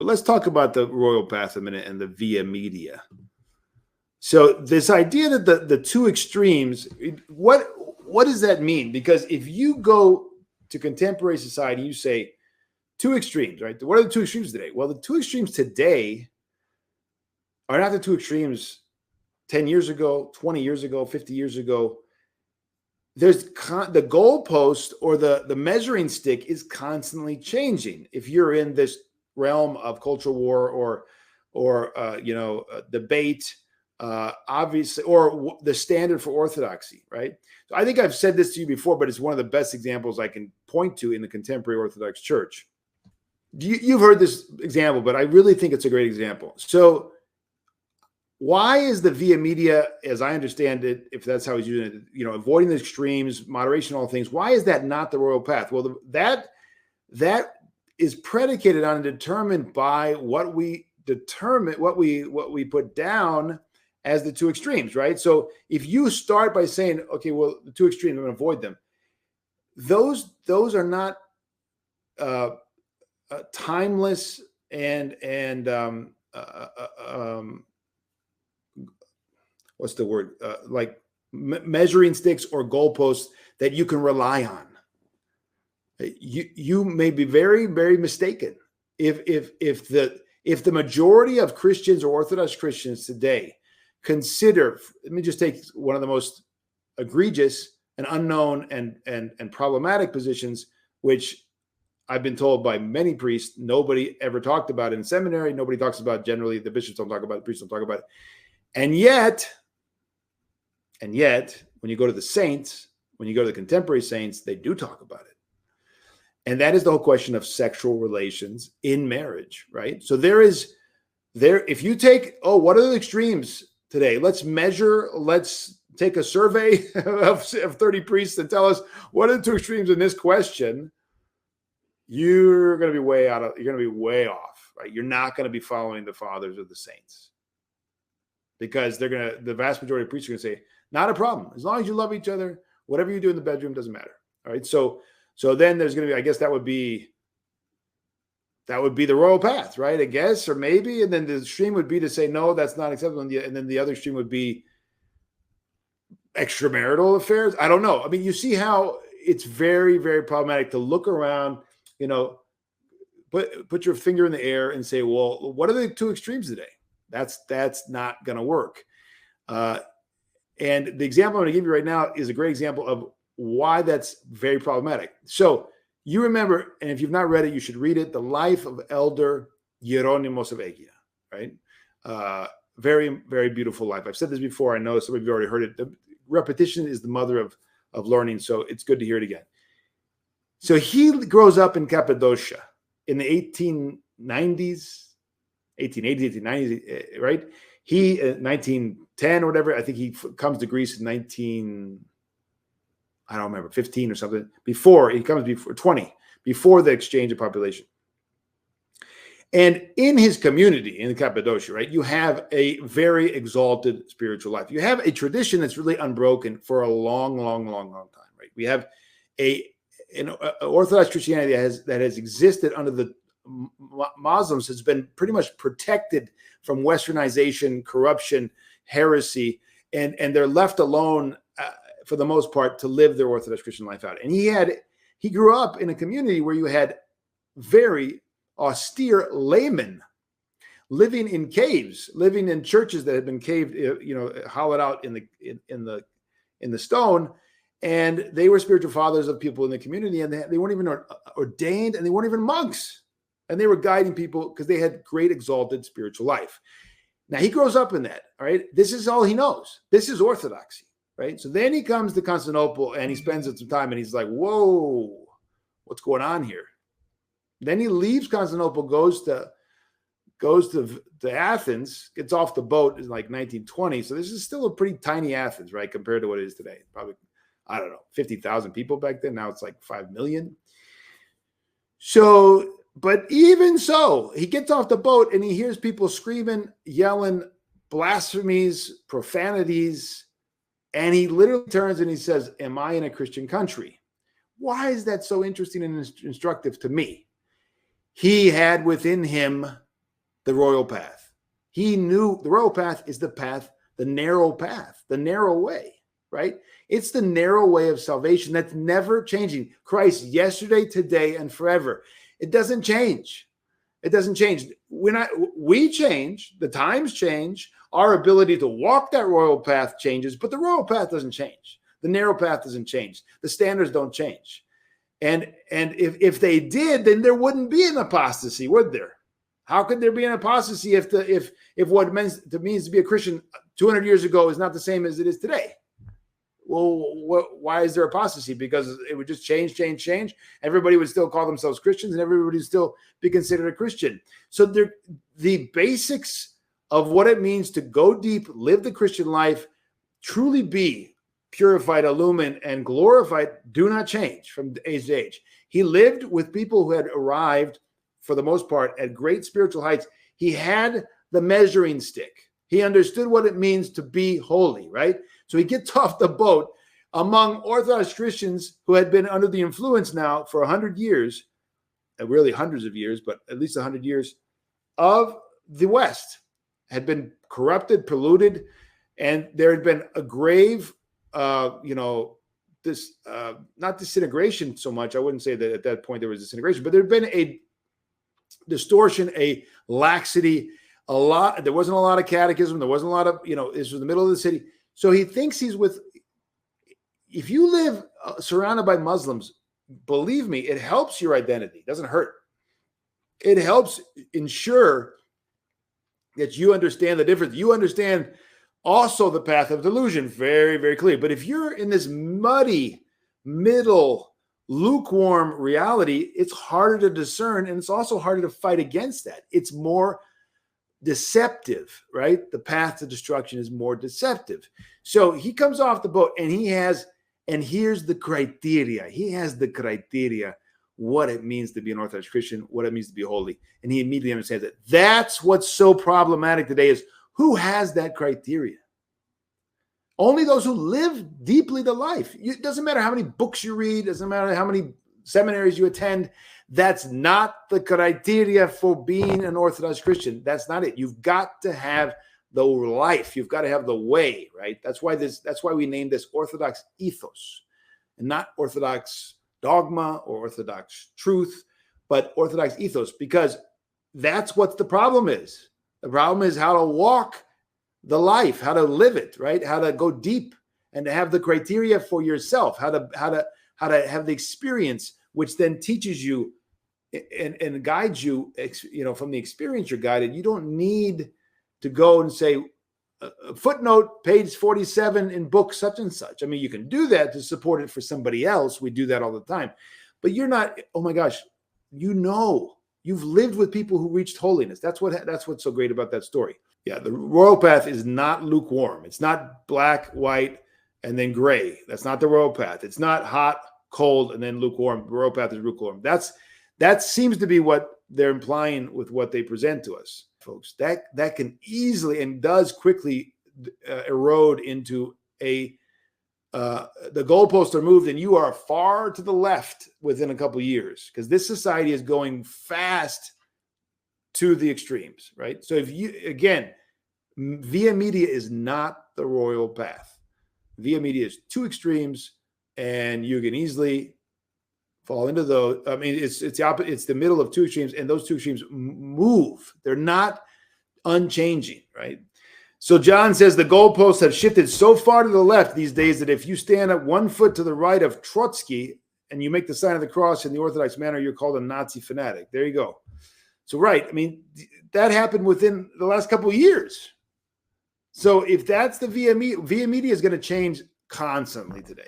let's talk about the royal path a minute and the via media. So this idea that the two extremes, what does that mean? Because if you go to contemporary society, you say two extremes, right? What are the two extremes today? Well, the two extremes today are not the two extremes 10 years ago, 20 years ago, 50 years ago. There's the goalpost or the measuring stick is constantly changing. If you're in this realm of cultural war or debate, obviously, or the standard for orthodoxy, right? So I think I've said this to you before, but it's one of the best examples I can point to in the contemporary Orthodox Church. You've heard this example, but I really think it's a great example. So why is the via media, as I understand it, if that's how he's using it, avoiding the extremes, moderation, all things, why is that not the royal path? Well, that is predicated on and determined by what we put down as the two extremes, right? So if you start by saying, okay, well, the two extremes, I'm going to avoid them. Those are not timeless and what's the word? Like measuring sticks or goalposts that you can rely on. You may be very, very mistaken if the majority of Christians or Orthodox Christians today consider. Let me just take one of the most egregious and unknown and problematic positions, which I've been told by many priests nobody ever talked about in seminary. Nobody talks about generally. The bishops don't talk about it. The priests don't talk about it. And yet, when you go to the saints, when you go to the contemporary saints, they do talk about it. And that is the whole question of sexual relations in marriage, right? So if you take, what are the extremes today? Let's take a survey of 30 priests and tell us what are the two extremes in this question. You're going to be way off, right? You're not going to be following the fathers of the saints. Because the vast majority of priests are going to say, not a problem. As long as you love each other, whatever you do in the bedroom doesn't matter. All right. So then there's going to be, I guess that would be the royal path, right? I guess, or maybe. And then the extreme would be to say, no, that's not acceptable. And then the other extreme would be extramarital affairs. I don't know. I mean, you see how it's very, very problematic to look around, put your finger in the air and say, well, what are the two extremes today? That's not going to work. And the example I'm going to give you right now is a great example of why that's very problematic. So you remember, and if you've not read it, you should read it, The Life of Elder Hieronymus of Aegina, right? Very, very beautiful life. I've said this before. I know some of you already heard it. The repetition is the mother of learning, so it's good to hear it again. So he grows up in Cappadocia in the 1890s, 1880s, 1890s, right? He, 1910 or whatever, I think he comes to Greece in 15 or something, before the exchange of population. And in his community in Cappadocia, right, you have a very exalted spiritual life. You have a tradition that's really unbroken for a long, long, long, long time, right? We have an Orthodox Christianity that has existed under the Muslims, has been pretty much protected from westernization, corruption, heresy, and they're left alone for the most part to live their Orthodox Christian life out. And he grew up in a community where you had very austere laymen living in caves, living in churches that had been hollowed out in the stone, and they were spiritual fathers of people in the community, and they weren't even ordained, and they weren't even monks. And they were guiding people because they had great exalted spiritual life. Now he grows up in that, all right? This is all he knows. This is orthodoxy, right? So then he comes to Constantinople and he spends some time and he's like, whoa, what's going on here? Then he leaves Constantinople, goes to Athens, gets off the boat in like 1920. So this is still a pretty tiny Athens, right? Compared to what it is today. Probably, 50,000 people back then. Now it's like 5 million. So, but even so, he gets off the boat and he hears people screaming, yelling, blasphemies, profanities. And he literally turns and he says, am I in a Christian country? Why is that so interesting and instructive to me? He had within him the royal path. He knew the royal path is the path, the narrow way, right? It's the narrow way of salvation that's never changing. Christ yesterday, today, and forever. It doesn't change. It doesn't change. We change, the times change, our ability to walk that royal path changes, but the royal path doesn't change. The narrow path doesn't change. The standards don't change. And if they did, then there wouldn't be an apostasy, would there? How could there be an apostasy if what it means to be a Christian 200 years ago is not the same as it is today? Well, why is there apostasy? Because it would just change. Everybody would still call themselves Christians, and everybody would still be considered a Christian. So the basics of what it means to go deep, live the Christian life, truly be purified, illumined, and glorified do not change from age to age. He lived with people who had arrived, for the most part, at great spiritual heights. He had the measuring stick. He understood what it means to be holy, right? So he gets off the boat among Orthodox Christians who had been under the influence now for 100 years, really hundreds of years, but at least 100 years, of the West, had been corrupted, polluted, and there had been a grave, not disintegration so much. I wouldn't say that at that point there was disintegration, but there had been a distortion, a laxity, there wasn't a lot of catechism. There wasn't a lot of, this was the middle of the city. So he thinks if you live surrounded by Muslims, believe me, it helps your identity. It doesn't hurt. It helps ensure that you understand the difference. You understand also the path of delusion very, very clearly. But if you're in this muddy, middle, lukewarm reality, it's harder to discern, and it's also harder to fight against that. It's more deceptive, right? The path to destruction is more deceptive. So he comes off the boat, and here's the criteria. He has the criteria, what it means to be an Orthodox Christian, what it means to be holy. And he immediately understands that. That's what's so problematic today, is who has that criteria? Only those who live deeply the life. It doesn't matter how many books you read, doesn't matter how many seminaries you attend. That's not the criteria for being an Orthodox Christian. That's not it. You've got to have the life. You've got to have the way, right? That's why we named this Orthodox ethos, and not Orthodox dogma or Orthodox truth, but Orthodox ethos, because that's what the problem is. The problem is how to walk the life, how to live it, right? How to go deep and to have the criteria for yourself, how to have the experience, which then teaches you and guides you, from the experience you're guided. You don't need to go and say, footnote, page 47 in book such and such. I mean, you can do that to support it for somebody else. We do that all the time. But you're not, oh my gosh, you've lived with people who reached holiness. That's what's so great about that story. Yeah, the royal path is not lukewarm. It's not black, white, and then gray. That's not the royal path. It's not hot, cold, and then lukewarm. The royal path is lukewarm. That seems to be what they're implying with what they present to us, folks. That can easily and does quickly erode into the goalposts are moved, and you are far to the left within a couple of years, because this society is going fast to the extremes, right? So via media is not the royal path. Via media is two extremes, and you can easily fall into those. I mean, it's the opposite. It's the middle of two extremes, and those two extremes move. They're not unchanging, right? So John says the goalposts have shifted so far to the left these days that if you stand up 1 foot to the right of Trotsky and you make the sign of the cross in the Orthodox manner, you're called a Nazi fanatic. There you go. So, right. I mean, that happened within the last couple of years. So if that's the via media is going to change constantly today.